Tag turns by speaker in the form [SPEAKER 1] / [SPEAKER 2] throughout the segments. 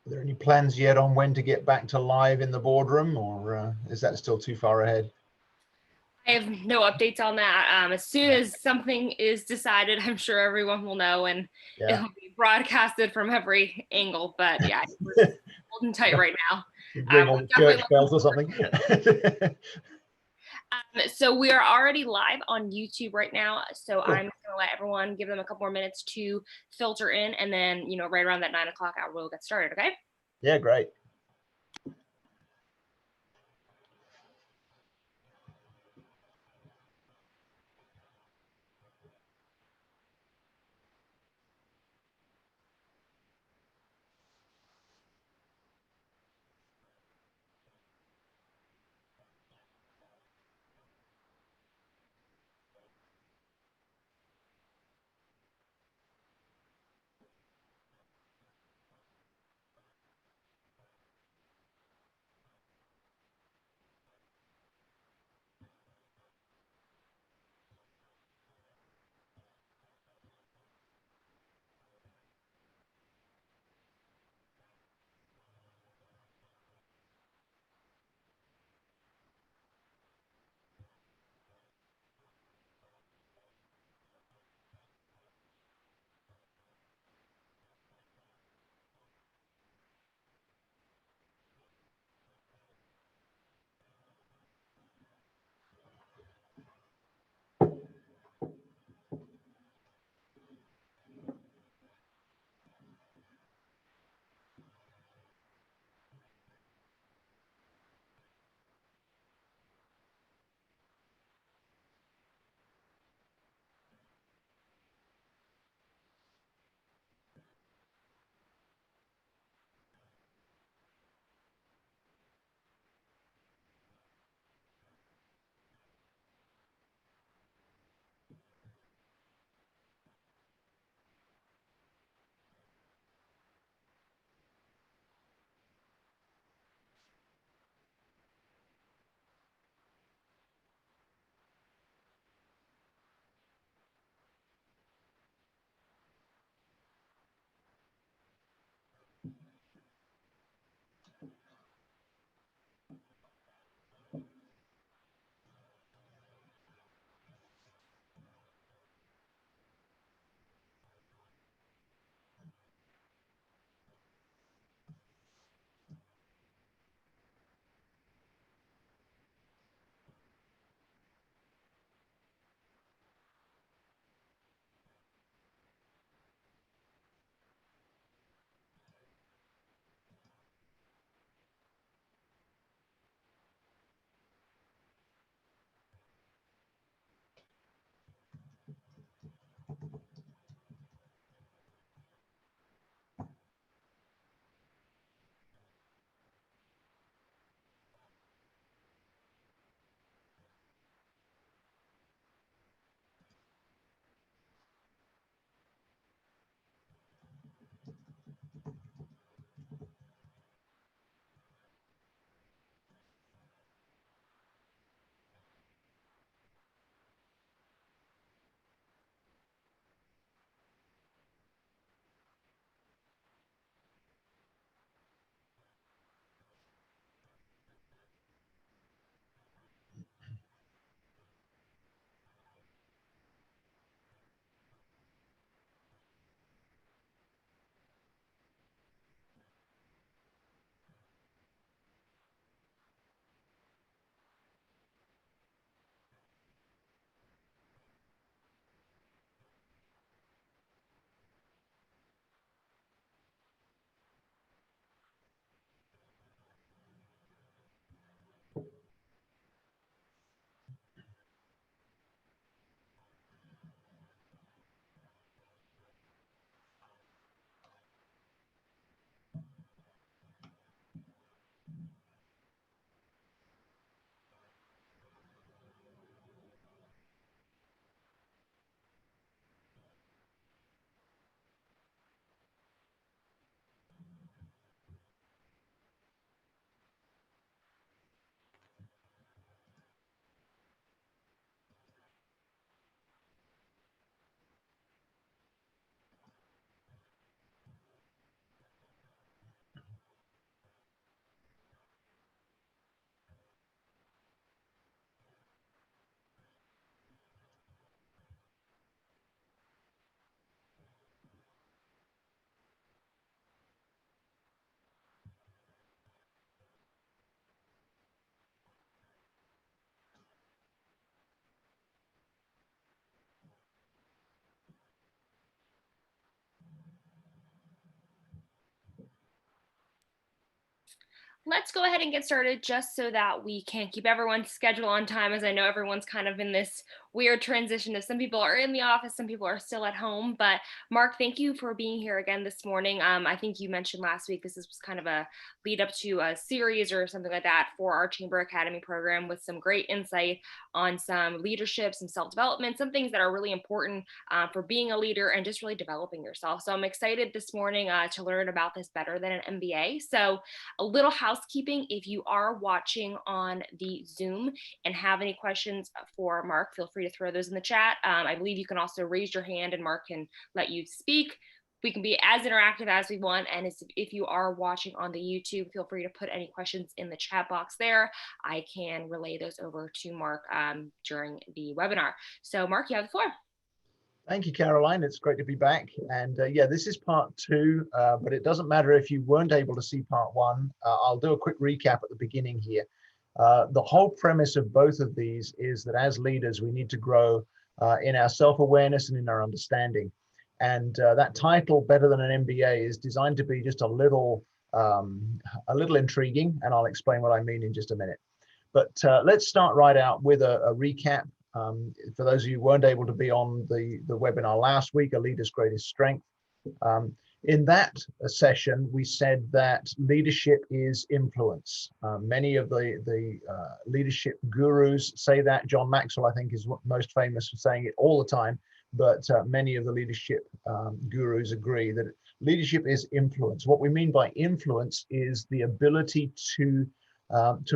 [SPEAKER 1] Are there any plans yet on when to get back to live in the boardroom, or is that still too far ahead?
[SPEAKER 2] I have no updates on that. As soon as something is decided, I'm sure everyone will know, and it'll be broadcasted from every angle. But yeah, we're holding tight right now.
[SPEAKER 1] Ring all the church bells or something.
[SPEAKER 2] So we are already live on YouTube right now. So
[SPEAKER 1] Cool.
[SPEAKER 2] I'm going to let everyone, give them a couple more minutes to filter in, and then, right around that 9 o'clock hour, we'll get started. Okay.
[SPEAKER 1] Yeah, great.
[SPEAKER 2] Let's go ahead and get started just so that we can keep everyone's schedule on time, as I know everyone's kind of in this weird transition of some people are in the office, some people are still at home. But Mark, thank you for being here again this morning. I think you mentioned last week this was kind of a lead up to a series or something like that for our Chamber Academy program with some great insight on some leadership, some self-development, some things that are really important for being a leader and just really developing yourself. So I'm excited this morning to learn about this better than an MBA. So a little housekeeping: if you are watching on the Zoom and have any questions for Mark, feel free to throw those in the chat. I believe you can also raise your hand and Mark can let you speak. We can be as interactive as we want. And if you are watching on the YouTube, feel free to put any questions in the chat box there. I can relay those over to Mark during the webinar. So Mark, you have the floor.
[SPEAKER 1] Thank you, Caroline. It's great to be back. And yeah, this is part two, but it doesn't matter if you weren't able to see part one. I'll do a quick recap at the beginning here. The whole premise of both of these is that as leaders, we need to grow in our self-awareness and in our understanding. And that title, Better Than an MBA, is designed to be just a little intriguing, and I'll explain what I mean in just a minute. But let's start right out with a recap. For those of you who weren't able to be on the webinar last week, A Leader's Greatest Strength. In that session, we said that leadership is influence. Many of the leadership gurus say that. John Maxwell, I think, is most famous for saying it all the time, but many of the leadership gurus agree that leadership is influence. What we mean by influence is the ability to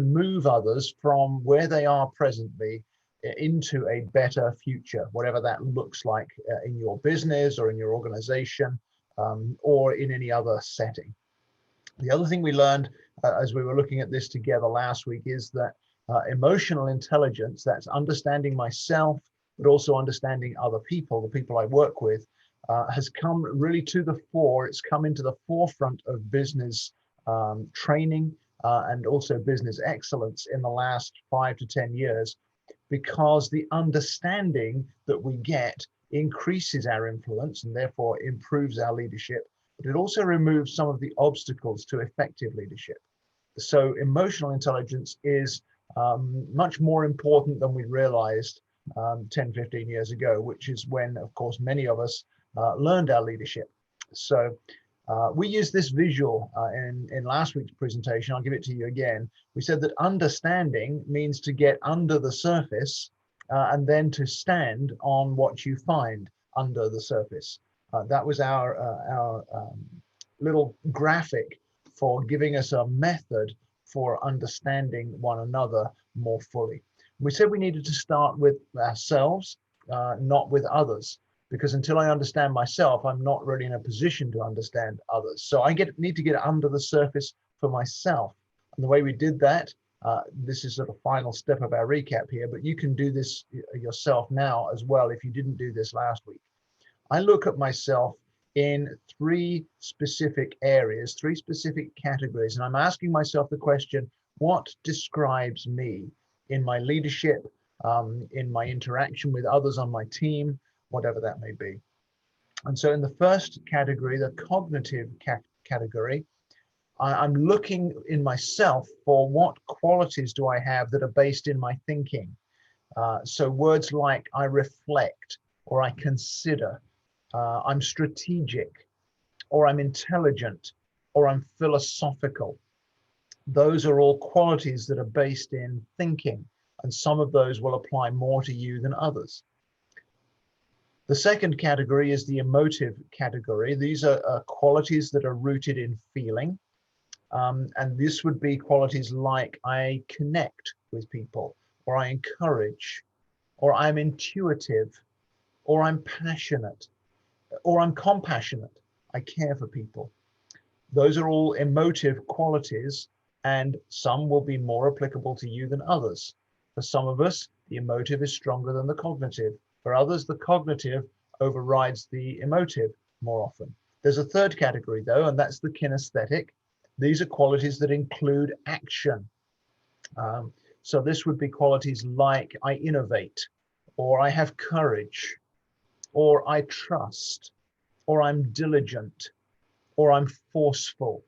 [SPEAKER 1] move others from where they are presently into a better future, whatever that looks like in your business or in your organization or in any other setting. The other thing we learned as we were looking at this together last week is that emotional intelligence, that's understanding myself, but also understanding other people, the people I work with, has come really to the fore. It's come into the forefront of business training and also business excellence in the last 5 to 10 years. Because the understanding that we get increases our influence and therefore improves our leadership, but it also removes some of the obstacles to effective leadership. So emotional intelligence is much more important than we realized 10, 15 years ago, which is when, of course, many of us learned our leadership. So we used this visual in last week's presentation. I'll give it to you again. We said that understanding means to get under the surface and then to stand on what you find under the surface. That was our little graphic for giving us a method for understanding one another more fully. We said we needed to start with ourselves, not with others. Because until I understand myself, I'm not really in a position to understand others. So I need to get under the surface for myself. And the way we did that, this is sort of final step of our recap here, but you can do this yourself now as well if you didn't do this last week. I look at myself in 3 specific areas, 3 specific categories, and I'm asking myself the question, what describes me in my leadership, in my interaction with others on my team, whatever that may be. And so in the first category, the cognitive category, I'm looking in myself for what qualities do I have that are based in my thinking. So words like I reflect, or I consider, I'm strategic, or I'm intelligent, or I'm philosophical. Those are all qualities that are based in thinking, and some of those will apply more to you than others. The second category is the emotive category. These are qualities that are rooted in feeling. And this would be qualities like I connect with people, or I encourage, or I'm intuitive, or I'm passionate, or I'm compassionate. I care for people. Those are all emotive qualities, and some will be more applicable to you than others. For some of us, the emotive is stronger than the cognitive. For others, the cognitive overrides the emotive more often. There's a third category though, and that's the kinesthetic. These are qualities that include action. So this would be qualities like I innovate, or I have courage, or I trust, or I'm diligent, or I'm forceful.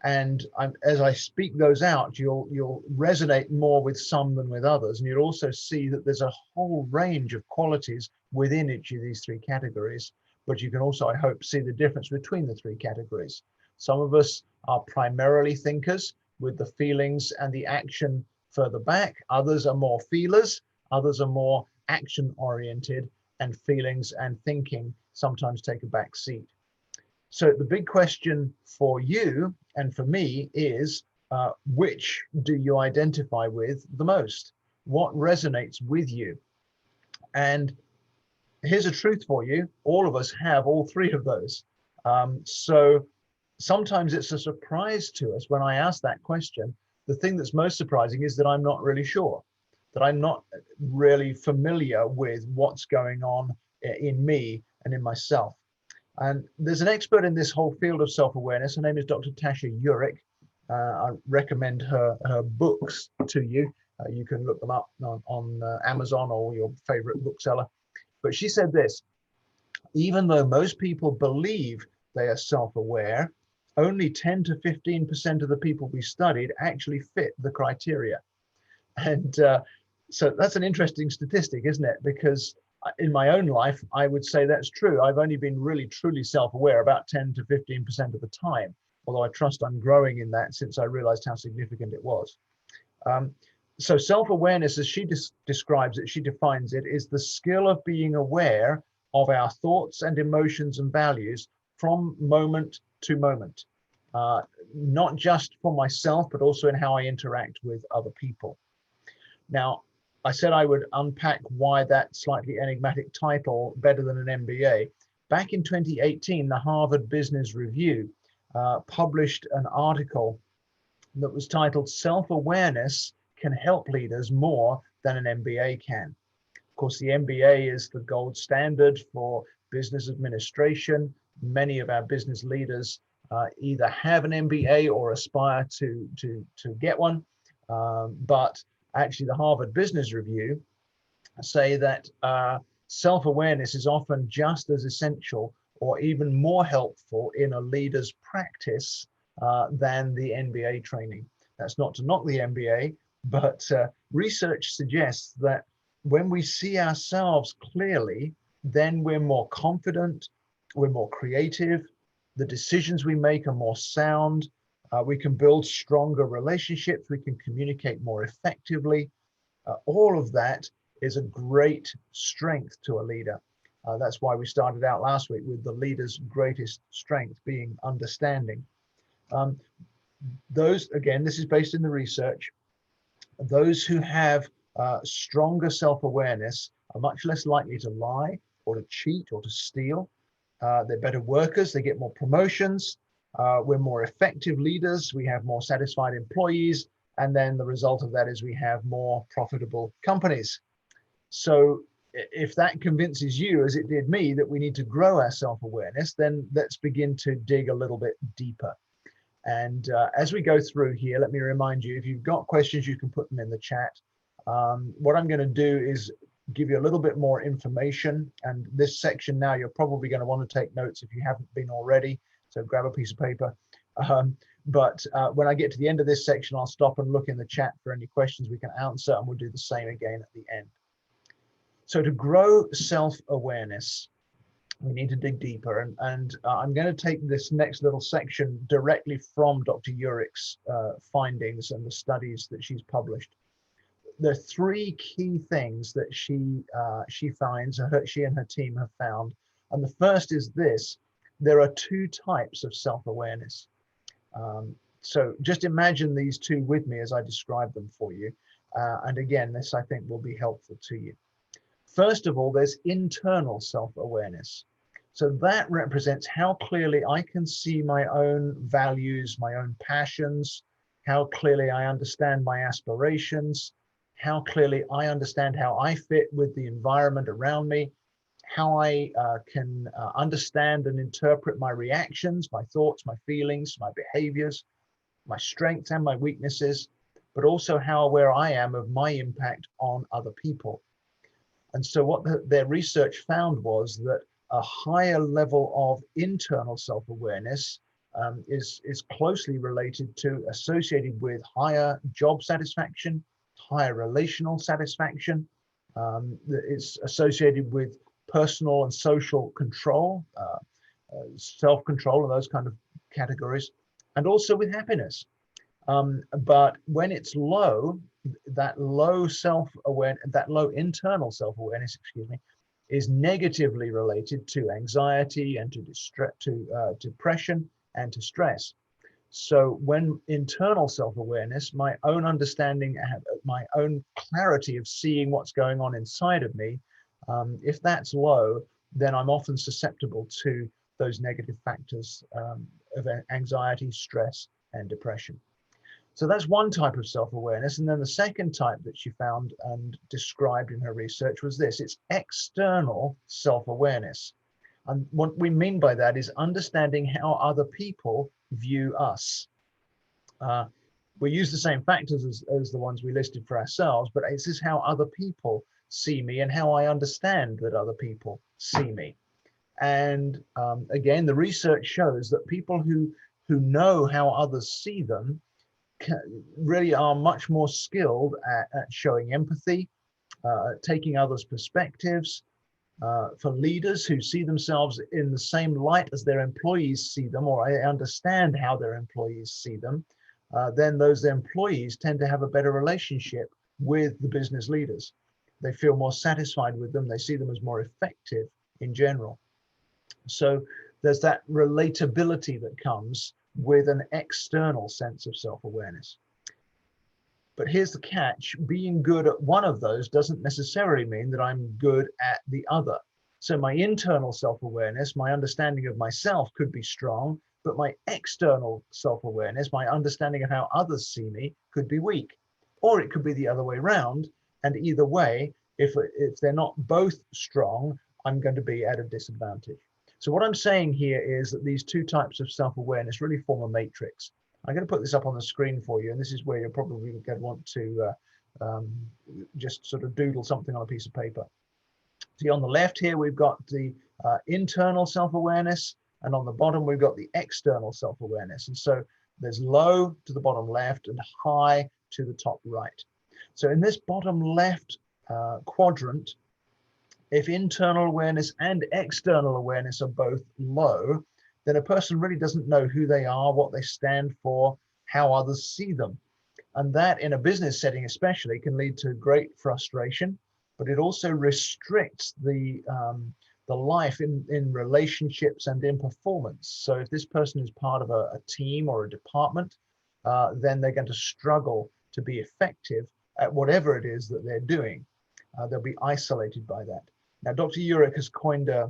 [SPEAKER 1] And as I speak those out, you'll resonate more with some than with others. And you'll also see that there's a whole range of qualities within each of these three categories. But you can also, I hope, see the difference between the three categories. Some of us are primarily thinkers with the feelings and the action further back. Others are more feelers. Others are more action oriented, and feelings and thinking sometimes take a back seat. So the big question for you and for me is, which do you identify with the most? What resonates with you? And here's a truth for you. All of us have all three of those. So sometimes it's a surprise to us when I ask that question. The thing that's most surprising is that I'm not really sure, that I'm not really familiar with what's going on in me and in myself. And there's an expert in this whole field of self-awareness. Her name is Dr. Tasha Eurich. I recommend her books to you. You can look them up on Amazon or your favorite bookseller. But she said this: even though most people believe they are self-aware, only 10 to 15% of the people we studied actually fit the criteria. And so that's an interesting statistic, isn't it? Because in my own life, I would say that's true. I've only been really truly self-aware about 10 to 15% of the time, although I trust I'm growing in that since I realized how significant it was. So self-awareness, as she describes it, she defines it, is the skill of being aware of our thoughts and emotions and values from moment to moment, not just for myself, but also in how I interact with other people. Now, I said I would unpack why that slightly enigmatic title, Better Than an MBA. Back in 2018, the Harvard Business Review published an article that was titled Self-Awareness Can Help Leaders More Than an MBA Can. Of course, the MBA is the gold standard for business administration. Many of our business leaders either have an MBA or aspire to get one. But actually, the Harvard Business Review say that self-awareness is often just as essential or even more helpful in a leader's practice than the MBA training. That's not to knock the MBA, but research suggests that when we see ourselves clearly, then we're more confident, we're more creative, the decisions we make are more sound, we can build stronger relationships, we can communicate more effectively. All of that is a great strength to a leader. That's why we started out last week with the leader's greatest strength being understanding. Those, again, this is based in the research, those who have stronger self-awareness are much less likely to lie or to cheat or to steal. They're better workers, they get more promotions, we're more effective leaders, we have more satisfied employees, and then the result of that is we have more profitable companies. So if that convinces you, as it did me, that we need to grow our self-awareness, then let's begin to dig a little bit deeper. And as we go through here, let me remind you, if you've got questions, you can put them in the chat. What I'm going to do is give you a little bit more information. And this section now, you're probably going to want to take notes if you haven't been already. So grab a piece of paper. But when I get to the end of this section, I'll stop and look in the chat for any questions we can answer, and we'll do the same again at the end. So to grow self-awareness, we need to dig deeper. And I'm going to take this next little section directly from Dr. Eurich's findings and the studies that she's published. There are three key things that she finds, she and her team have found. And the first is this: there are two types of self-awareness. So just imagine these two with me as I describe them for you. And again, this I think will be helpful to you. First of all, there's internal self-awareness. So that represents how clearly I can see my own values, my own passions, how clearly I understand my aspirations, how clearly I understand how I fit with the environment around me, how I can understand and interpret my reactions, my thoughts, my feelings, my behaviors, my strengths and my weaknesses, but also how aware I am of my impact on other people. And so what their research found was that a higher level of internal self-awareness is closely related to, associated with higher job satisfaction, higher relational satisfaction. It's associated with personal and social control, self-control, and those kind of categories, and also with happiness. But when it's low, that low self-awareness, that low internal self-awareness, excuse me, is negatively related to anxiety and to depression and to stress. So when internal self-awareness, my own understanding, my own clarity of seeing what's going on inside of me, if that's low, then I'm often susceptible to those negative factors of anxiety, stress, and depression. So that's one type of self-awareness. And then the second type that she found and described in her research was this: it's external self-awareness. And what we mean by that is understanding how other people view us. We use the same factors as the ones we listed for ourselves, but this is how other people see me and how I understand that other people see me. And again, the research shows that people who know how others see them really are much more skilled at showing empathy, taking others' perspectives. For leaders who see themselves in the same light as their employees see them, or understand how their employees see them, then those employees tend to have a better relationship with the business leaders. They feel more satisfied with them. They see them as more effective in general. So there's that relatability that comes with an external sense of self-awareness. But here's the catch: being good at one of those doesn't necessarily mean that I'm good at the other. So my internal self-awareness, my understanding of myself could be strong, but my external self-awareness, my understanding of how others see me, could be weak. Or it could be the other way around. And either way, if they're not both strong, I'm going to be at a disadvantage. So what I'm saying here is that these two types of self-awareness really form a matrix. I'm going to put this up on the screen for you, and this is where you're probably going to want to just sort of doodle something on a piece of paper. See, on the left here, we've got the internal self-awareness, and on the bottom, we've got the external self-awareness. And so there's low to the bottom left and high to the top right. So in this bottom left quadrant, if internal awareness and external awareness are both low, then a person really doesn't know who they are, what they stand for, how others see them. And that, in a business setting especially, can lead to great frustration, but it also restricts the life in relationships and in performance. So if this person is part of a team or a department, then they're going to struggle to be effective at whatever it is that they're doing. They'll be isolated by that. Now, Dr. Urich has coined a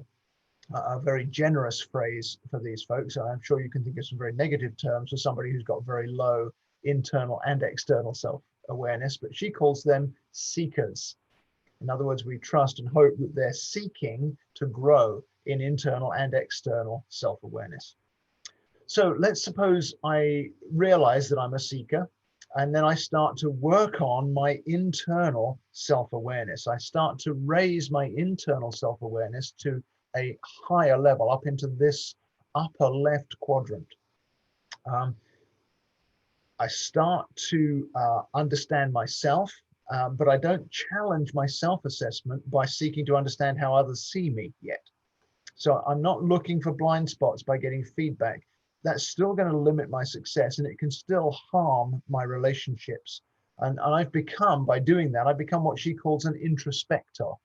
[SPEAKER 1] very generous phrase for these folks. And I'm sure you can think of some very negative terms for somebody who's got very low internal and external self-awareness, but she calls them seekers. In other words, we trust and hope that they're seeking to grow in internal and external self-awareness. So let's suppose I realize that I'm a seeker, and then I start to work on my internal self-awareness. I start to raise my internal self-awareness to a higher level, up into this upper left quadrant. I start to understand myself, but I don't challenge my self-assessment by seeking to understand how others see me yet. So I'm not looking for blind spots by getting feedback. That's still going to limit my success, and it can still harm my relationships. And I've become, by doing that, I've become what she calls an introspector,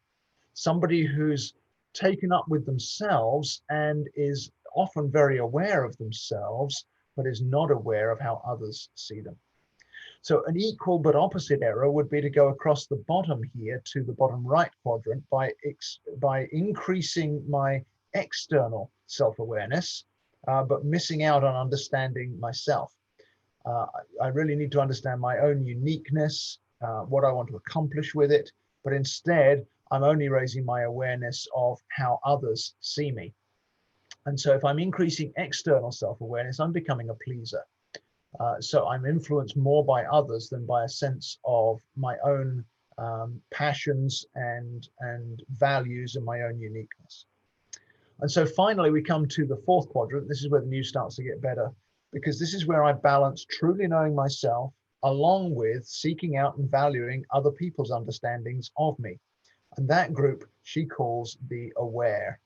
[SPEAKER 1] somebody who's taken up with themselves and is often very aware of themselves, but is not aware of how others see them. So an equal but opposite error would be to go across the bottom here to the bottom right quadrant by increasing my external self-awareness, but missing out on understanding myself. I really need to understand my own uniqueness, what I want to accomplish with it, but instead I'm only raising my awareness of how others see me. And so if I'm increasing external self-awareness, I'm becoming a pleaser. So I'm influenced more by others than by a sense of my own passions and values and my own uniqueness. And so finally, we come to the fourth quadrant. This is where the news starts to get better, because this is where I balance truly knowing myself along with seeking out and valuing other people's understandings of me. And that group she calls the aware.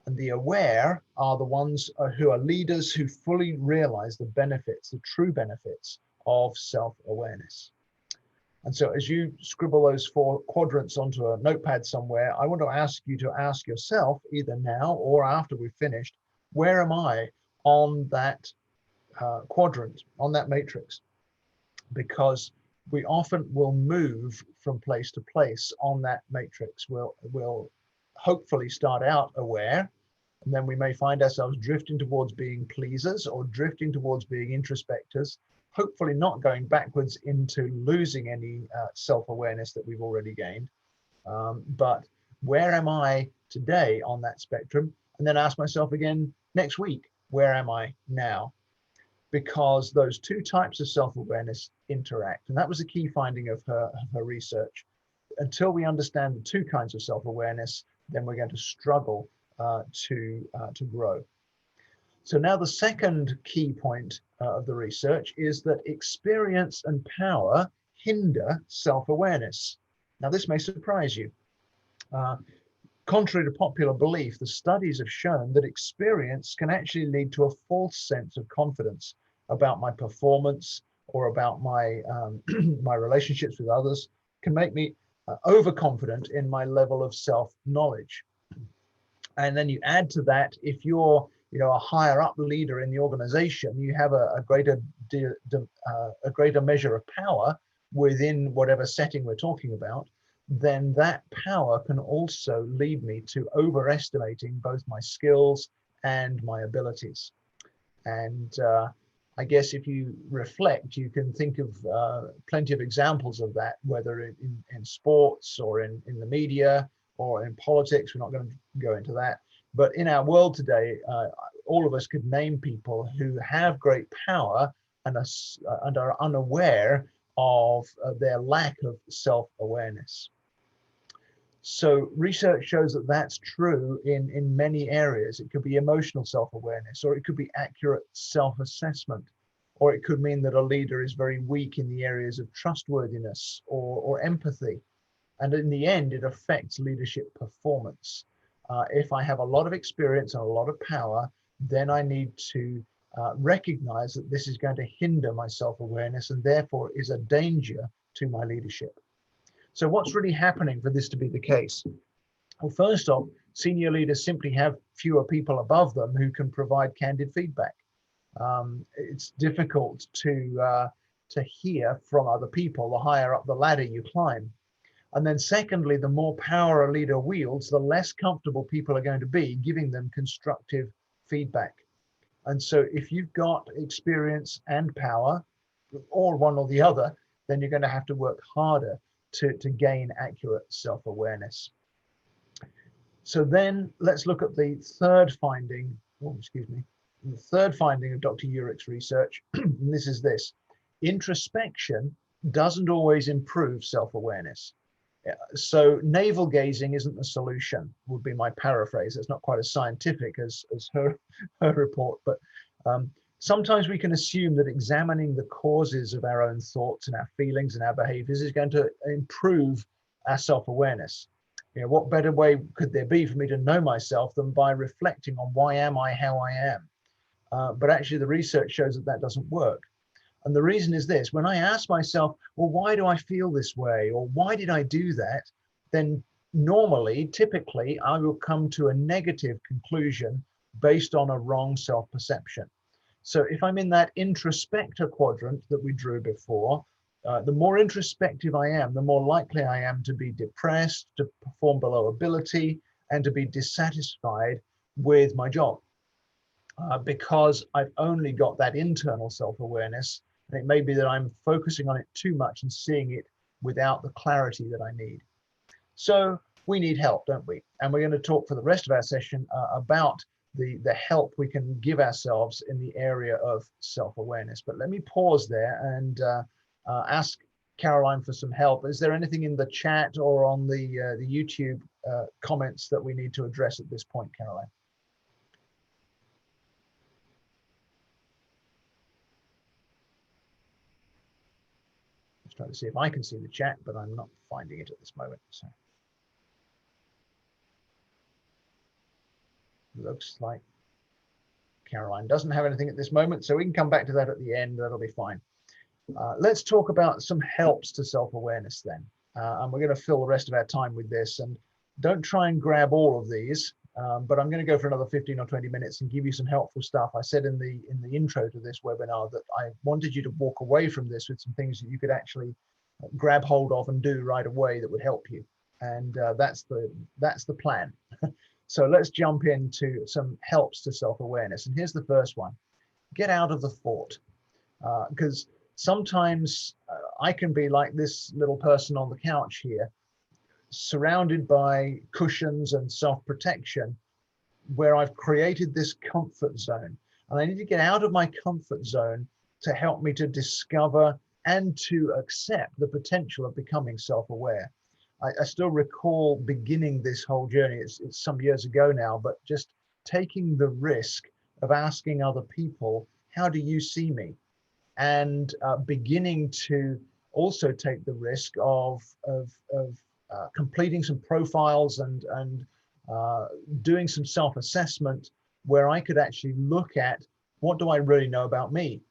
[SPEAKER 1] And the aware are the ones who are leaders who fully realize the benefits, the true benefits of self-awareness. And so as you scribble those four quadrants onto a notepad somewhere, I want to ask you to ask yourself, either now or after we've finished, where am I on that quadrant, on that matrix? Because we often will move from place to place on that matrix. We'll hopefully start out aware, and then we may find ourselves drifting towards being pleasers or drifting towards being introspectors, hopefully not going backwards into losing any self-awareness that we've already gained. But where am I today on that spectrum? And then ask myself again next week, where am I now? Because those two types of self-awareness interact. And that was a key finding of her research. Until we understand the two kinds of self-awareness, then we're going to struggle to grow. So now the second key point of the research is that experience and power hinder self-awareness. Now this may surprise you. Contrary to popular belief, the studies have shown that experience can actually lead to a false sense of confidence about my performance or about my my relationships with others, can make me overconfident in my level of self-knowledge. And then you add to that, if you're a higher up leader in the organization, you have a greater measure of power within whatever setting we're talking about, then that power can also lead me to overestimating both my skills and my abilities. And I guess if you reflect, you can think of plenty of examples of that, whether in sports or in the media or in politics. We're not going to go into that. But in our world today, all of us could name people who have great power and are unaware of their lack of self-awareness. So research shows that that's true in many areas. It could be emotional self-awareness, or it could be accurate self-assessment, or it could mean that a leader is very weak in the areas of trustworthiness or empathy. And in the end, it affects leadership performance. If I have a lot of experience and a lot of power, then I need to recognize that this is going to hinder my self-awareness and therefore is a danger to my leadership. So what's really happening for this to be the case? Well, first off, senior leaders simply have fewer people above them who can provide candid feedback. It's difficult to hear from other people the higher up the ladder you climb. And then secondly, the more power a leader wields, the less comfortable people are going to be giving them constructive feedback. And so if you've got experience and power, or one or the other, then you're going to have to work harder to gain accurate self-awareness. So then let's look at the third finding, the third finding of Dr. Urich's research, and this is this: introspection doesn't always improve self-awareness. So navel gazing isn't the solution, would be my paraphrase. It's not quite as scientific as her report, but sometimes we can assume that examining the causes of our own thoughts and our feelings and our behaviors is going to improve our self-awareness. What better way could there be for me to know myself than by reflecting on why am I how I am? But actually the research shows that that doesn't work. And the reason is this: when I ask myself, well, why do I feel this way? Or why did I do that? Then typically, I will come to a negative conclusion based on a wrong self-perception. So if I'm in that introspector quadrant that we drew before, the more introspective I am, the more likely I am to be depressed, to perform below ability, and to be dissatisfied with my job. Because I've only got that internal self-awareness, and it may be that I'm focusing on it too much and seeing it without the clarity that I need. So we need help, don't we? And we're going to talk for the rest of our session about the help we can give ourselves in the area of self-awareness. But let me pause there and ask Caroline for some help. Is there anything in the chat or on the YouTube comments that we need to address at this point, Caroline? trying to see if I can see the chat, but I'm not finding it at this moment. So looks like Caroline doesn't have anything at this moment, so we can come back to that at the end. That'll be fine. Let's talk about some helps to self-awareness then. And we're going to fill the rest of our time with this. And don't try and grab all of these, but I'm going to go for another 15 or 20 minutes and give you some helpful stuff. I said in the intro to this webinar that I wanted you to walk away from this with some things that you could actually grab hold of and do right away that would help you. And that's the plan. So let's jump into some helps to self-awareness. And here's the first one. Get out of the fort. Because sometimes I can be like this little person on the couch here, surrounded by cushions and self-protection, where I've created this comfort zone. And I need to get out of my comfort zone to help me to discover and to accept the potential of becoming self-aware. I still recall beginning this whole journey, it's some years ago now, but just taking the risk of asking other people, how do you see me? And beginning to also take the risk of completing some profiles and doing some self-assessment where I could actually look at what do I really know about me.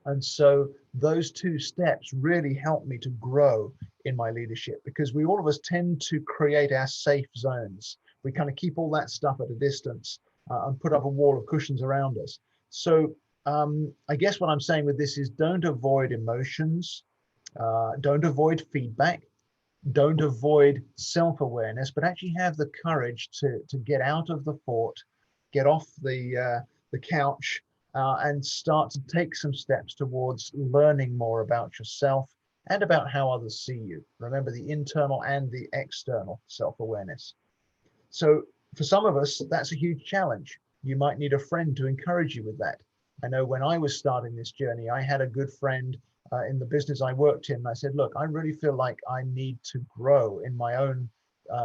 [SPEAKER 1] And so those two steps really helped me to grow in my leadership, because we all of us tend to create our safe zones. We kind of keep all that stuff at a distance and put up a wall of cushions around us. So I guess what I'm saying with this is don't avoid emotions, don't avoid feedback, don't avoid self-awareness, but actually have the courage to get out of the fort, get off the couch, and start to take some steps towards learning more about yourself and about how others see you. Remember the internal and the external self-awareness. So for some of us, that's a huge challenge. You might need a friend to encourage you with that. I know when I was starting this journey, I had a good friend in the business I worked in. And I said, look, I really feel like I need to grow in my own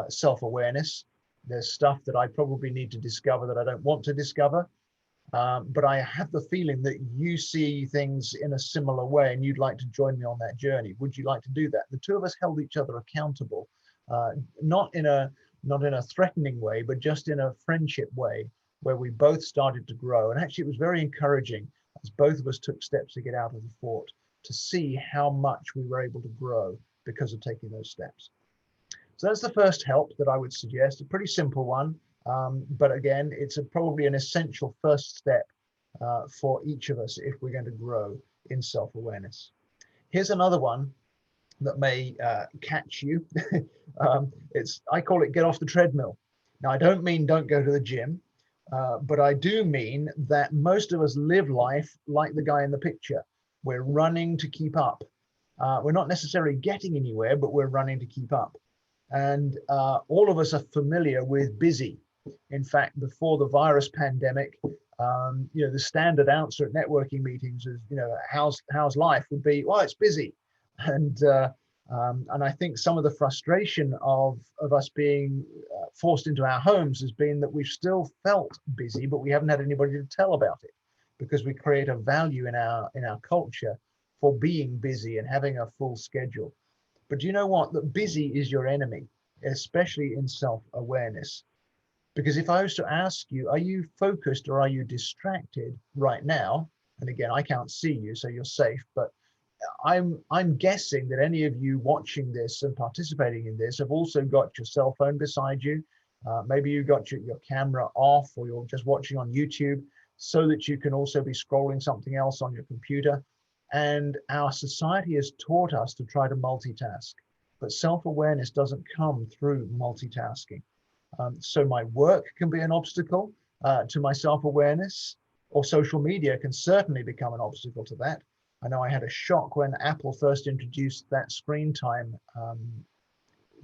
[SPEAKER 1] self-awareness. There's stuff that I probably need to discover that I don't want to discover. But I have the feeling that you see things in a similar way and you'd like to join me on that journey. Would you like to do that? The two of us held each other accountable, not in a threatening way, but just in a friendship way, where we both started to grow. And actually it was very encouraging as both of us took steps to get out of the fort, to see how much we were able to grow because of taking those steps. So that's the first help that I would suggest, a pretty simple one. But again, it's probably an essential first step for each of us if we're going to grow in self-awareness. Here's another one that may catch you. I call it get off the treadmill. Now, I don't mean don't go to the gym, but I do mean that most of us live life like the guy in the picture. We're running to keep up. We're not necessarily getting anywhere, but we're running to keep up. And all of us are familiar with busy. In fact, before the virus pandemic, the standard answer at networking meetings is, how's life would be, well, it's busy. And I think some of the frustration of us being forced into our homes has been that we've still felt busy, but we haven't had anybody to tell about it, because we create a value in our culture for being busy and having a full schedule. But do you know what? That busy is your enemy, especially in self-awareness. Because if I was to ask you, are you focused or are you distracted right now? And again, I can't see you, so you're safe, but I'm guessing that any of you watching this and participating in this have also got your cell phone beside you. Maybe you got your camera off, or you're just watching on YouTube, so that you can also be scrolling something else on your computer. And our society has taught us to try to multitask, but self-awareness doesn't come through multitasking. So my work can be an obstacle to my self-awareness, or social media can certainly become an obstacle to that. I know I had a shock when Apple first introduced that screen time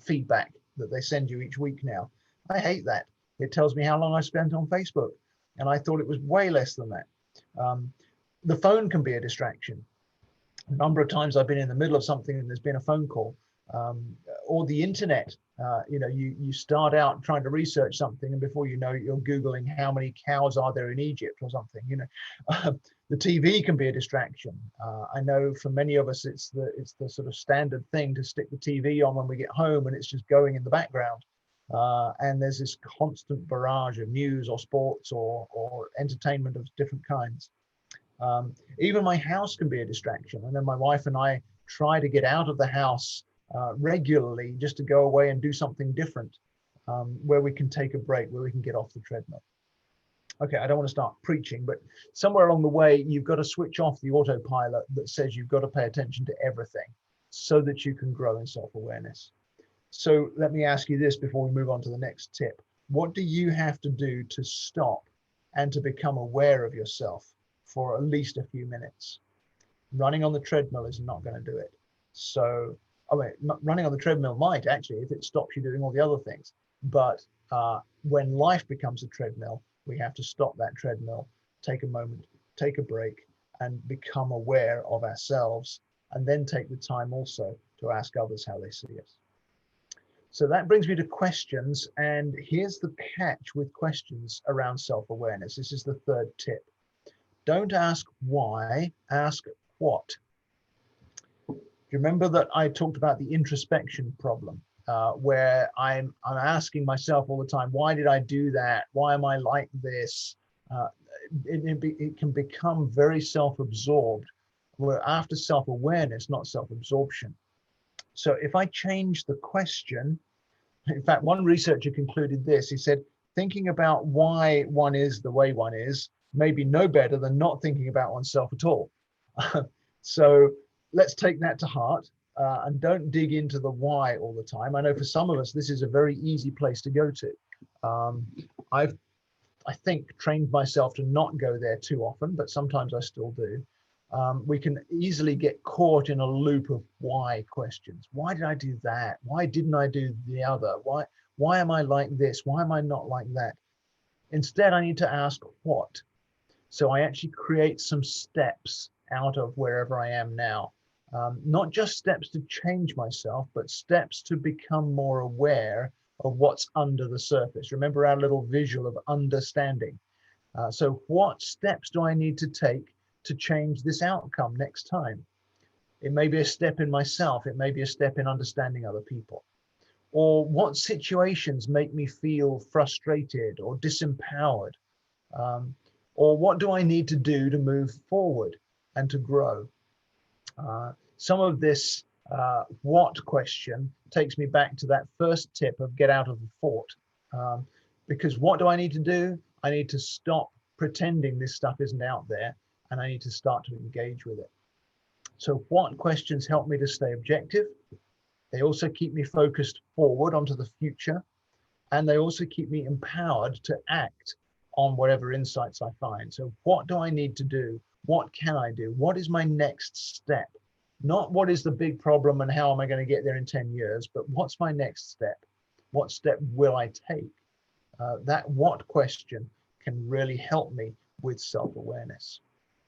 [SPEAKER 1] feedback that they send you each week now. I hate that. It tells me how long I spent on Facebook, and I thought it was way less than that. The phone can be a distraction. A number of times I've been in the middle of something and there's been a phone call, or the internet You start out trying to research something, and before you know it, you're Googling how many cows are there in Egypt or something. The TV can be a distraction. I know for many of us, it's the sort of standard thing to stick the TV on when we get home, and it's just going in the background. And there's this constant barrage of news or sports or entertainment of different kinds. Even my house can be a distraction. I know my wife and I try to get out of the house regularly, just to go away and do something different, where we can take a break, where we can get off the treadmill. Okay, I don't want to start preaching, but somewhere along the way, you've got to switch off the autopilot that says you've got to pay attention to everything so that you can grow in self-awareness. So let me ask you this before we move on to the next tip. What do you have to do to stop and to become aware of yourself for at least a few minutes? Running on the treadmill is not going to do it. So, running on the treadmill might actually, if it stops you doing all the other things. But when life becomes a treadmill, we have to stop that treadmill, take a moment, take a break, and become aware of ourselves, and then take the time also to ask others how they see us. So that brings me to questions, and here's the catch with questions around self-awareness. This is the third tip. Don't ask why, ask what. Do you remember that I talked about the introspection problem, where I'm asking myself all the time, why did I do that? Why am I like this? It can become very self-absorbed. We're after self-awareness, not self-absorption. So if I change the question, in fact, one researcher concluded this. He said, thinking about why one is the way one is may be no better than not thinking about oneself at all. So let's take that to heart, and don't dig into the why all the time. I know for some of us, this is a very easy place to go to. I think, trained myself to not go there too often, but sometimes I still do. We can easily get caught in a loop of why questions. Why did I do that? Why didn't I do the other? Why am I like this? Why am I not like that? Instead, I need to ask what. So I actually create some steps out of wherever I am now. Not just steps to change myself, but steps to become more aware of what's under the surface. Remember our little visual of understanding. So what steps do I need to take to change this outcome next time? It may be a step in myself. It may be a step in understanding other people. Or what situations make me feel frustrated or disempowered? Or what do I need to do to move forward and to grow? Some of this what question takes me back to that first tip of get out of the fort. Because what do I need to do? I need to stop pretending this stuff isn't out there, and I need to start to engage with it. So what questions help me to stay objective? They also keep me focused forward onto the future, and they also keep me empowered to act on whatever insights I find. So what do I need to do? What can I do? What is my next step? Not what is the big problem and how am I going to get there in 10 years, but what's my next step? What step will I take? That what question can really help me with self-awareness,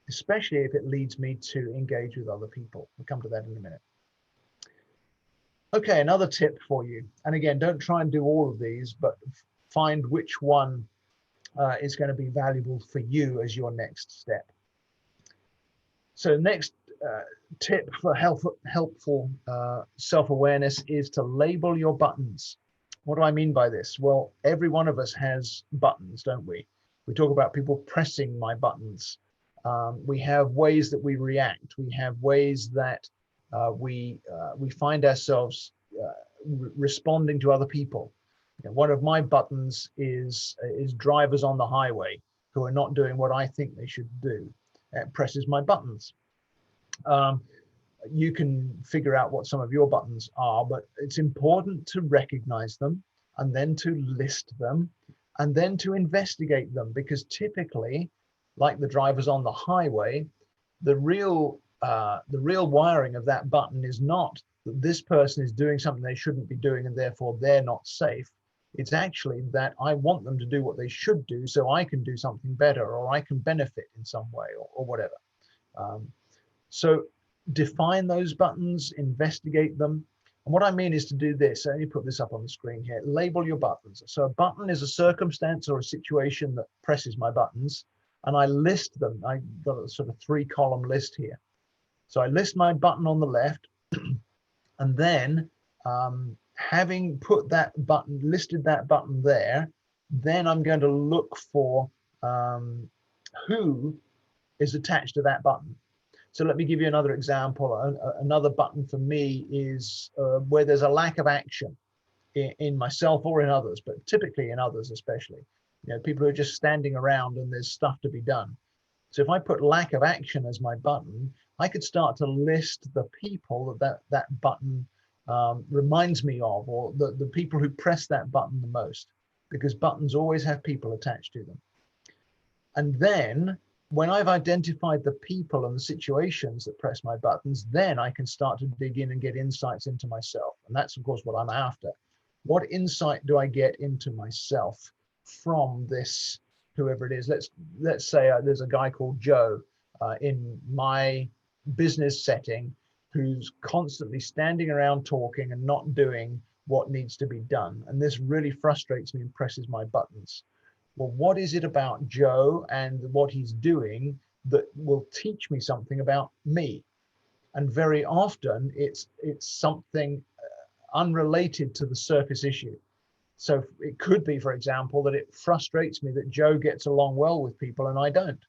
[SPEAKER 1] especially if it leads me to engage with other people. We'll come to that in a minute. Okay, another tip for you. And again, don't try and do all of these, but find which one is going to be valuable for you as your next step. So next tip for helpful self-awareness is to label your buttons. What do I mean by this? Well, every one of us has buttons, don't we? We talk about people pressing my buttons. We have ways that we react. We have ways that we find ourselves responding to other people. One of my buttons is drivers on the highway who are not doing what I think they should do. It presses my buttons. You can figure out what some of your buttons are, but it's important to recognize them and then to list them and then to investigate them, because typically, like the drivers on the highway, the real wiring of that button is not that this person is doing something they shouldn't be doing and therefore they're not safe. It's actually that I want them to do what they should do so I can do something better, or I can benefit in some way, or whatever. So define those buttons, investigate them, And what I mean is to do this. Let me put this up on the screen here. Label your buttons. So a button is a circumstance or a situation that presses my buttons, and I list them. I got a sort of 3-column list here. So I list my button on the left, and then having put that button, listed that button there, then I'm going to look for who is attached to that button. So let me give you another example. Another button for me is where there's a lack of action in myself or in others, but typically in others especially. You know, people who are just standing around and there's stuff to be done. So if I put lack of action as my button, I could start to list the people that button reminds me of, or the people who press that button the most, because buttons always have people attached to them. And then when I've identified the people and the situations that press my buttons, then I can start to dig in and get insights into myself. And that's, of course, what I'm after. What insight do I get into myself from this, whoever it is? Let's say there's a guy called Joe in my business setting who's constantly standing around talking and not doing what needs to be done. And this really frustrates me and presses my buttons. Well, what is it about Joe and what he's doing that will teach me something about me? And very often it's something unrelated to the surface issue. So it could be, for example, that it frustrates me that Joe gets along well with people and I don't,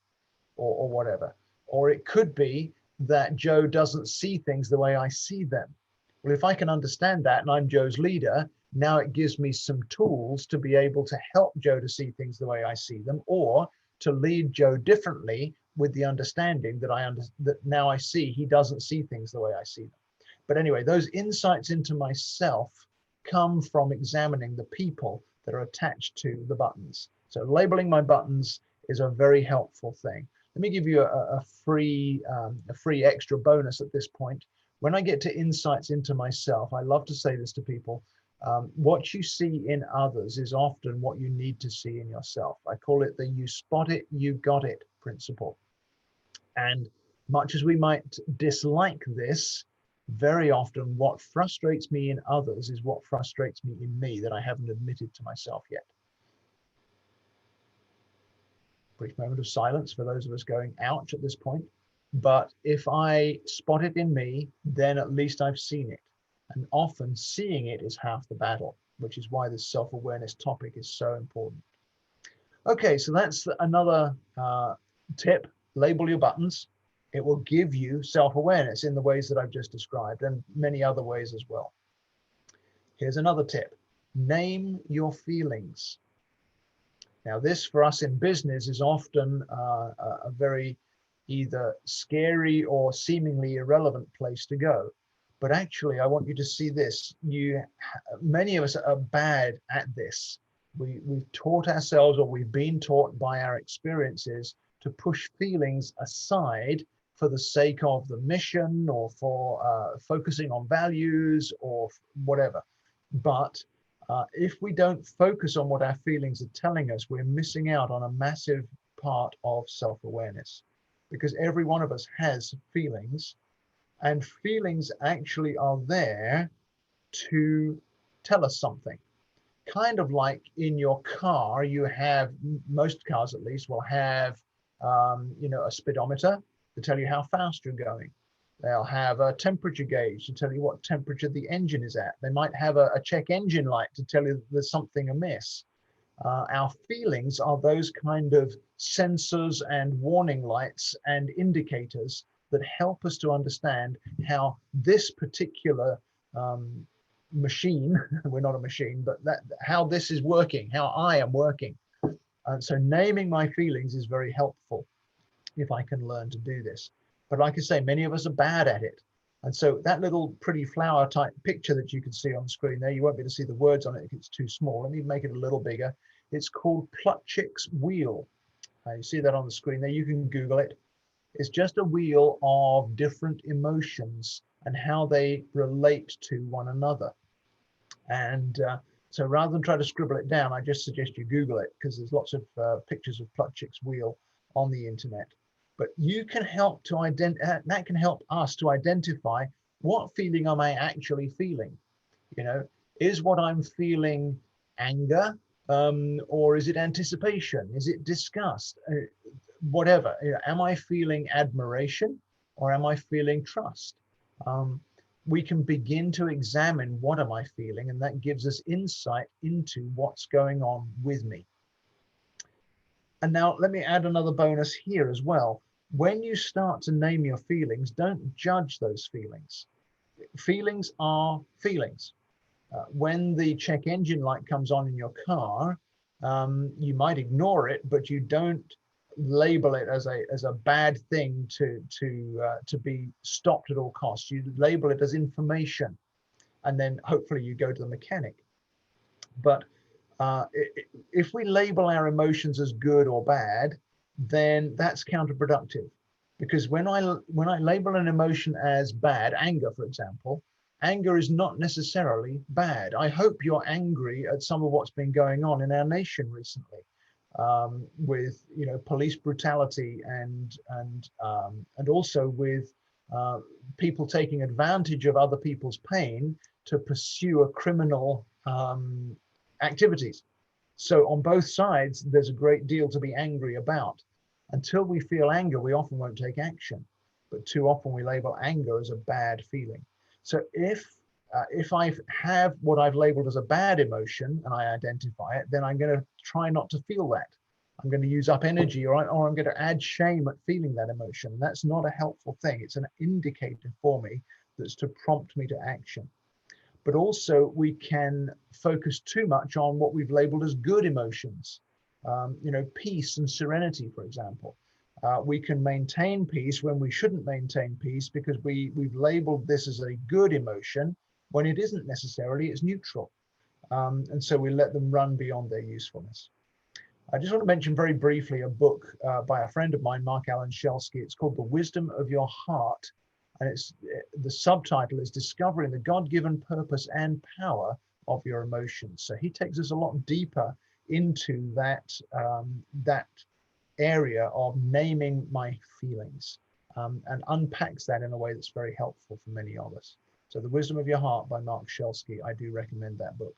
[SPEAKER 1] or whatever. Or it could be that Joe doesn't see things the way I see them. Well, if I can understand that and I'm Joe's leader, now it gives me some tools to be able to help Joe to see things the way I see them, or to lead Joe differently with the understanding that now I see he doesn't see things the way I see them. But anyway, those insights into myself come from examining the people that are attached to the buttons. So labeling my buttons is a very helpful thing. Let me give you a free extra bonus at this point. When I get to insights into myself, I love to say this to people. What you see in others is often what you need to see in yourself. I call it the you spot it, you got it principle. And much as we might dislike this, very often what frustrates me in others is what frustrates me in me that I haven't admitted to myself yet. Brief moment of silence for those of us going ouch at this point. But if I spot it in me, then at least I've seen it. And often seeing it is half the battle, which is why this self-awareness topic is so important. Okay, so that's another tip. Label your buttons. It will give you self-awareness in the ways that I've just described, and many other ways as well. Here's another tip. Name your feelings. Now, this for us in business is often a very either scary or seemingly irrelevant place to go. But actually, I want you to see this. Many of us are bad at this. We've taught ourselves, or we've been taught by our experiences, to push feelings aside for the sake of the mission, or for focusing on values, or whatever. But if we don't focus on what our feelings are telling us, we're missing out on a massive part of self-awareness, because every one of us has feelings, and feelings actually are there to tell us something. Kind of like in your car, you have, most cars at least, will have a speedometer to tell you how fast you're going. They'll have a temperature gauge to tell you what temperature the engine is at. They might have a check engine light to tell you there's something amiss. Our feelings are those kind of sensors and warning lights and indicators that help us to understand how this particular machine, we're not a machine, but how this is working, how I am working. And so naming my feelings is very helpful if I can learn to do this. But like I say, many of us are bad at it. And so that little pretty flower type picture that you can see on the screen there, you won't be able to see the words on it if it's too small. Let me make it a little bigger. It's called Plutchik's wheel. You see that on the screen there, you can Google it. It's just a wheel of different emotions and how they relate to one another. And so rather than try to scribble it down, I just suggest you Google it, because there's lots of pictures of Plutchik's wheel on the internet. But you can help to that can help us to identify what feeling am I actually feeling. You know, is what I'm feeling anger, or is it anticipation? Is it disgust? Whatever. You know, am I feeling admiration or am I feeling trust? We can begin to examine what am I feeling, and that gives us insight into what's going on with me. And now let me add another bonus here as well. When you start to name your feelings, don't judge those feelings. Feelings are feelings. When the check engine light comes on in your car, you might ignore it, but you don't label it as a bad thing to be stopped at all costs. You label it as information, and then hopefully you go to the mechanic. But if we label our emotions as good or bad, then that's counterproductive. Because when I label an emotion as bad, anger, for example, anger is not necessarily bad. I hope you're angry at some of what's been going on in our nation recently, with police brutality and also with people taking advantage of other people's pain to pursue a criminal activities. So on both sides, there's a great deal to be angry about. Until we feel anger, we often won't take action, but too often we label anger as a bad feeling. So if I have what I've labeled as a bad emotion and I identify it, then I'm going to try not to feel that. I'm going to use up energy, or I'm going to add shame at feeling that emotion. That's not a helpful thing. It's an indicator for me that's to prompt me to action. But also we can focus too much on what we've labeled as good emotions. Peace and serenity, for example. We can maintain peace when we shouldn't maintain peace because we've labeled this as a good emotion when it isn't necessarily, it's neutral. And so we let them run beyond their usefulness. I just want to mention very briefly a book by a friend of mine, Mark Alan Shelsky. It's called The Wisdom of Your Heart. And the subtitle is Discovering the God-Given Purpose and Power of Your Emotions. So he takes us a lot deeper into that area of naming my feelings, and unpacks that in a way that's very helpful for many of us. So The Wisdom of Your Heart by Mark Shelsky, I do recommend that book.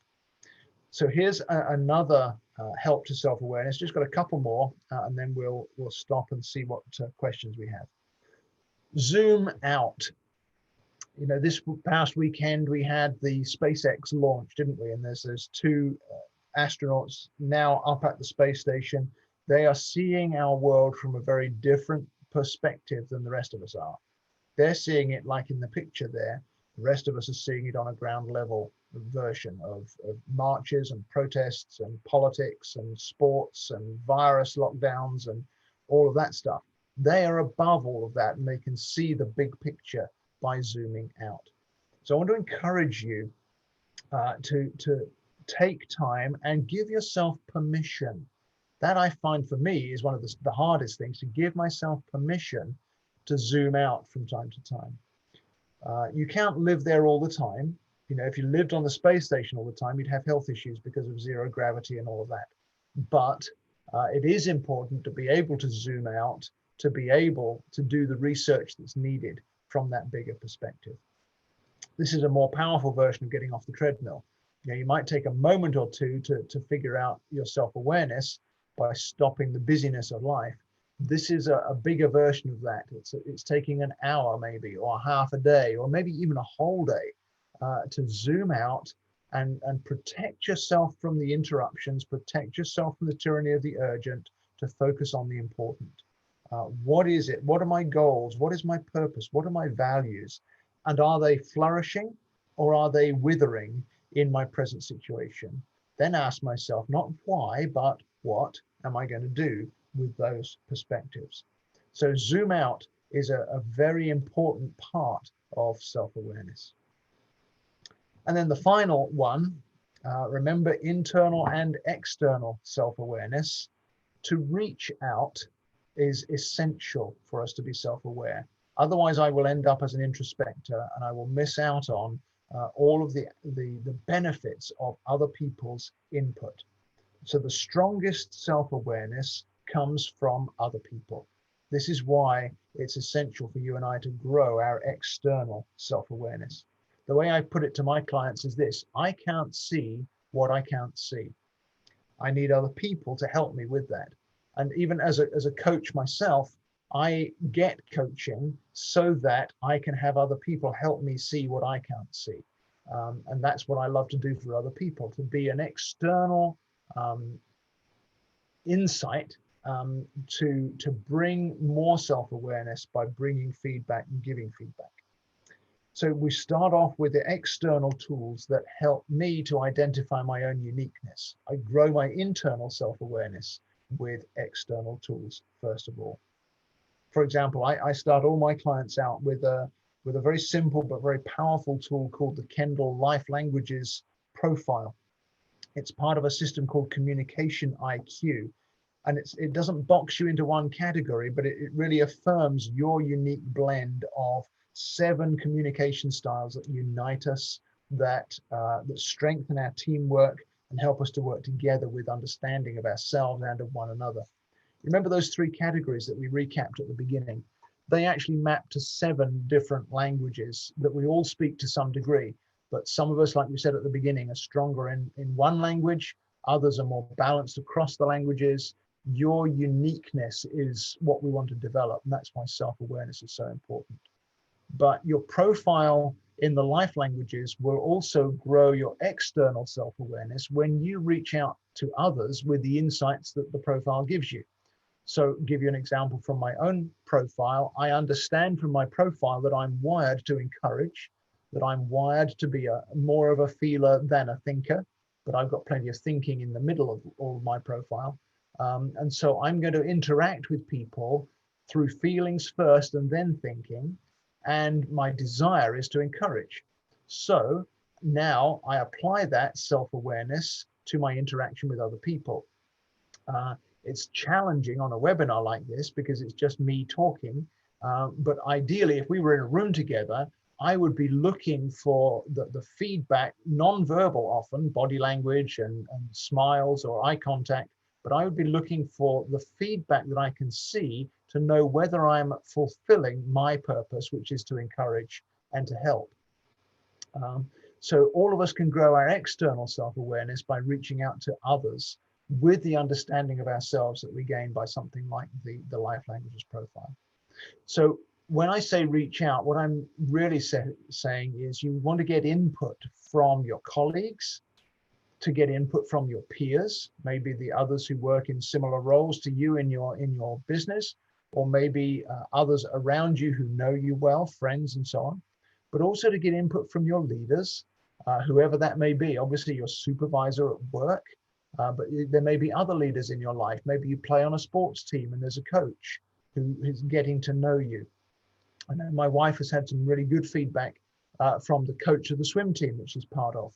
[SPEAKER 1] So here's another help to self-awareness. Just got a couple more, and then we'll stop and see what questions we have. Zoom out. This past weekend we had the SpaceX launch, didn't we? And there's two astronauts now up at the space station. They are seeing our world from a very different perspective than the rest of us are. They're seeing it like in the picture there. The rest of us are seeing it on a ground level version of marches and protests and politics and sports and virus lockdowns and all of that stuff. They are above all of that, and they can see the big picture by zooming out. So I want to encourage you to take time and give yourself permission. That, I find, for me, is one of the hardest things, to give myself permission to zoom out from time to time. You can't live there all the time. If you lived on the space station all the time, you'd have health issues because of zero gravity and all of that. But it is important to be able to zoom out, to be able to do the research that's needed from that bigger perspective. This is a more powerful version of getting off the treadmill. You might take a moment or two to figure out your self-awareness by stopping the busyness of life. This is a bigger version of that. It's taking an hour maybe, or half a day, or maybe even a whole day to zoom out and protect yourself from the interruptions, protect yourself from the tyranny of the urgent, to focus on the important. What is it? What are my goals? What is my purpose? What are my values? And are they flourishing or are they withering in my present situation? Then ask myself, not why, but what am I going to do with those perspectives? So zoom out is a very important part of self-awareness. And then the final one, remember internal and external self-awareness. To reach out is essential for us to be self-aware. Otherwise, I will end up as an introspector and I will miss out on all of the benefits of other people's input. So the strongest self-awareness comes from other people. This is why it's essential for you and I to grow our external self-awareness. The way I put it to my clients is this: I can't see what I can't see. I need other people to help me with that. And even as a coach myself, I get coaching so that I can have other people help me see what I can't see. And that's what I love to do for other people, to be an external insight, to bring more self-awareness by bringing feedback and giving feedback. So we start off with the external tools that help me to identify my own uniqueness. I grow my internal self-awareness with external tools, first of all. For example, I start all my clients out with a very simple but very powerful tool called the Kendall Life Languages Profile. It's part of a system called Communication IQ. And it doesn't box you into one category, but it really affirms your unique blend of 7 communication styles that unite us, that strengthen our teamwork and help us to work together with understanding of ourselves and of one another. Remember those 3 categories that we recapped at the beginning? They actually map to 7 different languages that we all speak to some degree, but some of us, like we said at the beginning, are stronger in one language, others are more balanced across the languages. Your uniqueness is what we want to develop, and that's why self-awareness is so important. But your profile in the life languages will also grow your external self-awareness when you reach out to others with the insights that the profile gives you. So give you an example from my own profile. I understand from my profile that I'm wired to encourage, that I'm wired to be more of a feeler than a thinker, but I've got plenty of thinking in the middle of all of my profile. And so I'm going to interact with people through feelings first and then thinking. And my desire is to encourage. So now I apply that self-awareness to my interaction with other people. It's challenging on a webinar like this because it's just me talking. But ideally, if we were in a room together, I would be looking for the feedback, non-verbal often, body language and smiles or eye contact, but I would be looking for the feedback that I can see to know whether I'm fulfilling my purpose, which is to encourage and to help. So all of us can grow our external self-awareness by reaching out to others with the understanding of ourselves that we gain by something like the Life Languages Profile. So when I say reach out, what I'm really saying is you want to get input from your colleagues, to get input from your peers, maybe the others who work in similar roles to you in your business, or maybe others around you who know you well, friends and so on, but also to get input from your leaders, whoever that may be. Obviously your supervisor at work, but there may be other leaders in your life. Maybe you play on a sports team and there's a coach who is getting to know you. I know my wife has had some really good feedback from the coach of the swim team that she's part of.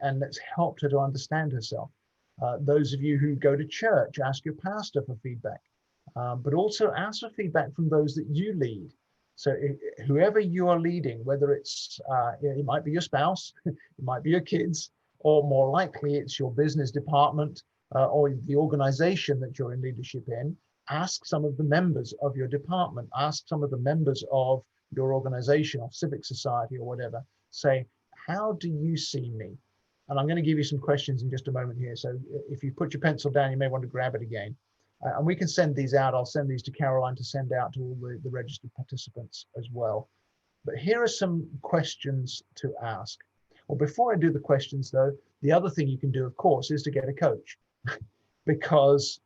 [SPEAKER 1] And that's helped her to understand herself. Those of you who go to church, ask your pastor for feedback, but also ask for feedback from those that you lead. So whoever you are leading, whether it might be your spouse, it might be your kids, or more likely it's your business department or the organization that you're in leadership in, ask some of the members of your department, ask some of the members of your organization or civic society or whatever, say, how do you see me? And I'm going to give you some questions in just a moment here. So if you put your pencil down, you may want to grab it again. And we can send these out. I'll send these to Caroline to send out to all the registered participants as well. But here are some questions to ask. Well, before I do the questions though, the other thing you can do, of course, is to get a coach because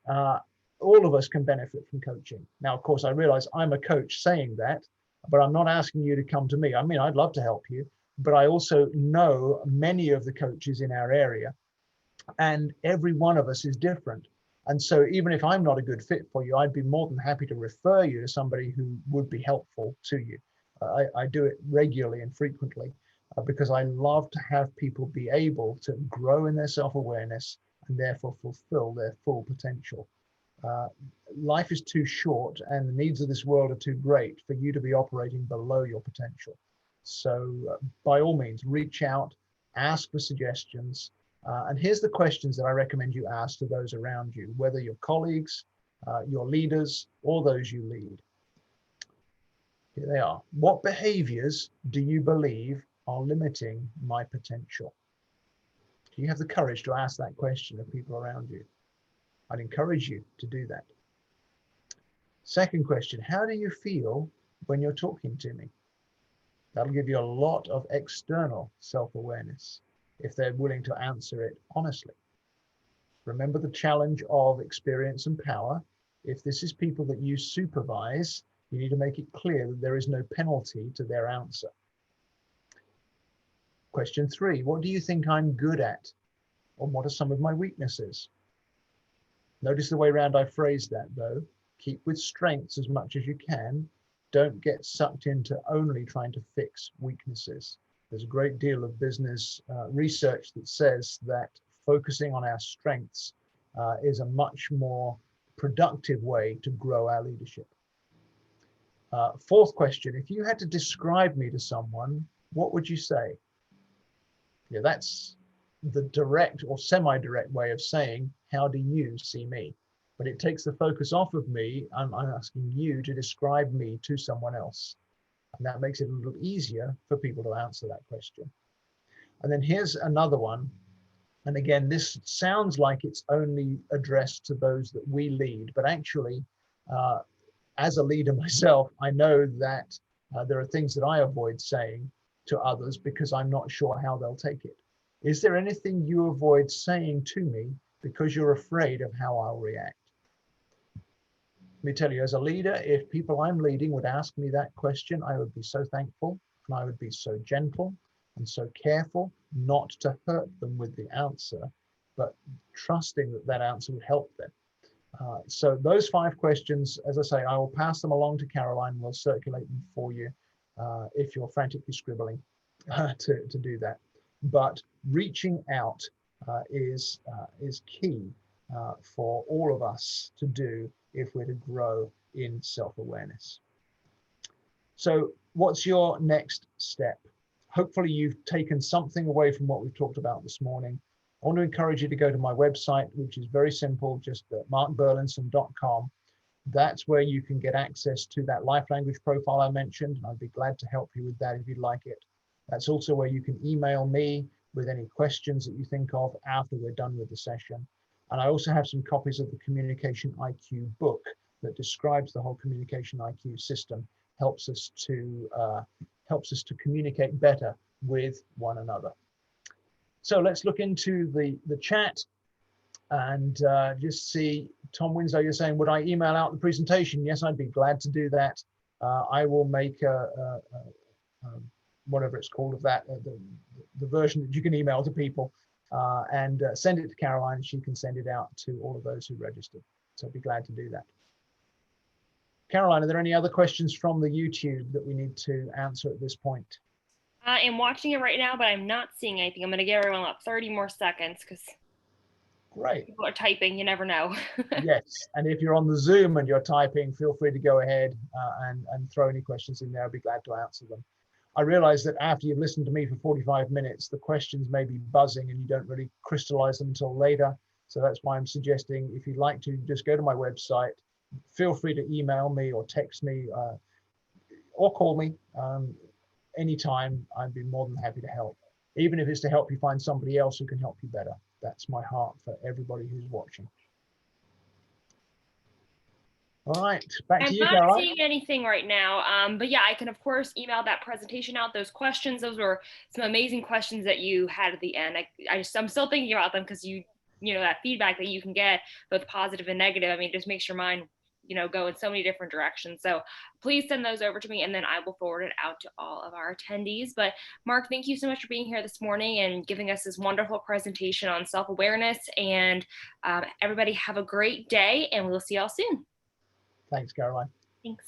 [SPEAKER 1] all of us can benefit from coaching. Now, of course, I realize I'm a coach saying that, but I'm not asking you to come to me. I mean, I'd love to help you, but I also know many of the coaches in our area, and every one of us is different. And so even if I'm not a good fit for you, I'd be more than happy to refer you to somebody who would be helpful to you. I do it regularly and frequently because I love to have people be able to grow in their self-awareness and therefore fulfill their full potential. Life is too short and the needs of this world are too great for you to be operating below your potential. So by all means, reach out, ask for suggestions. And here's the questions that I recommend you ask to those around you, whether your colleagues, your leaders, or those you lead. Here they are. What behaviors do you believe are limiting my potential? Do you have the courage to ask that question of people around you? I'd encourage you to do that. Second question, how do you feel when you're talking to me? That'll give you a lot of external self-awareness if they're willing to answer it honestly. Remember the challenge of experience and power. If this is people that you supervise, you need to make it clear that there is no penalty to their answer. Question 3, what do you think I'm good at? Or what are some of my weaknesses? Notice the way around I phrased that though. Keep with strengths as much as you can. Don't get sucked into only trying to fix weaknesses. There's a great deal of business research that says that focusing on our strengths is a much more productive way to grow our leadership. Fourth question, if you had to describe me to someone, what would you say? Yeah, that's the direct or semi-direct way of saying, how do you see me? But it takes the focus off of me. I'm asking you to describe me to someone else. And that makes it a little easier for people to answer that question. And then here's another one. And again, this sounds like it's only addressed to those that we lead, but actually, as a leader myself, I know that there are things that I avoid saying to others because I'm not sure how they'll take it. Is there anything you avoid saying to me because you're afraid of how I'll react? Let me tell you, as a leader, if people I'm leading would ask me that question, I would be so thankful and I would be so gentle and so careful not to hurt them with the answer, but trusting that that answer would help them. So those 5 questions, as I say, I will pass them along to Caroline and we'll circulate them for you if you're frantically scribbling to do that. But reaching out is key for all of us to do if we're to grow in self-awareness. So what's your next step? Hopefully you've taken something away from what we've talked about this morning. I want to encourage you to go to my website, which is very simple, just markburlinson.com. That's where you can get access to that life language profile I mentioned, and I'd be glad to help you with that if you'd like it. That's also where you can email me with any questions that you think of after we're done with the session. And I also have some copies of the Communication IQ book that describes the whole Communication IQ system, helps us to communicate better with one another. So let's look into the chat and just see, Tom Winslow, you're saying, would I email out the presentation? Yes, I'd be glad to do that. I will make whatever it's called of that, the version that you can email to people and send it to Caroline. She can send it out to all of those who registered. So I'd be glad to do that. Caroline, are there any other questions from the YouTube that we need to answer at this point?
[SPEAKER 2] I am watching it right now, but I'm not seeing anything. I'm going to give everyone about 30 more seconds because
[SPEAKER 1] great,
[SPEAKER 2] people are typing. You never know.
[SPEAKER 1] Yes, and if you're on the Zoom and you're typing, feel free to go ahead and throw any questions in there. I'll be glad to answer them. I realize that after you've listened to me for 45 minutes, the questions may be buzzing and you don't really crystallize them until later. So that's why I'm suggesting, if you'd like to, just go to my website. Feel free to email me or text me or call me anytime. I'd be more than happy to help, even if it's to help you find somebody else who can help you better. That's my heart for everybody who's watching. All right, back to you, Caroline.
[SPEAKER 2] I'm not seeing anything right now, but yeah, I can of course email that presentation out, those questions. Those were some amazing questions that you had at the end. I'm still thinking about them because you know, that feedback that you can get, both positive and negative, I mean, it just makes your mind, you know, go in so many different directions. So please send those over to me and then I will forward it out to all of our attendees. But Mark, thank you so much for being here this morning and giving us this wonderful presentation on self-awareness. And everybody have a great day and we'll see y'all soon.
[SPEAKER 1] Thanks, Caroline.
[SPEAKER 2] Thanks.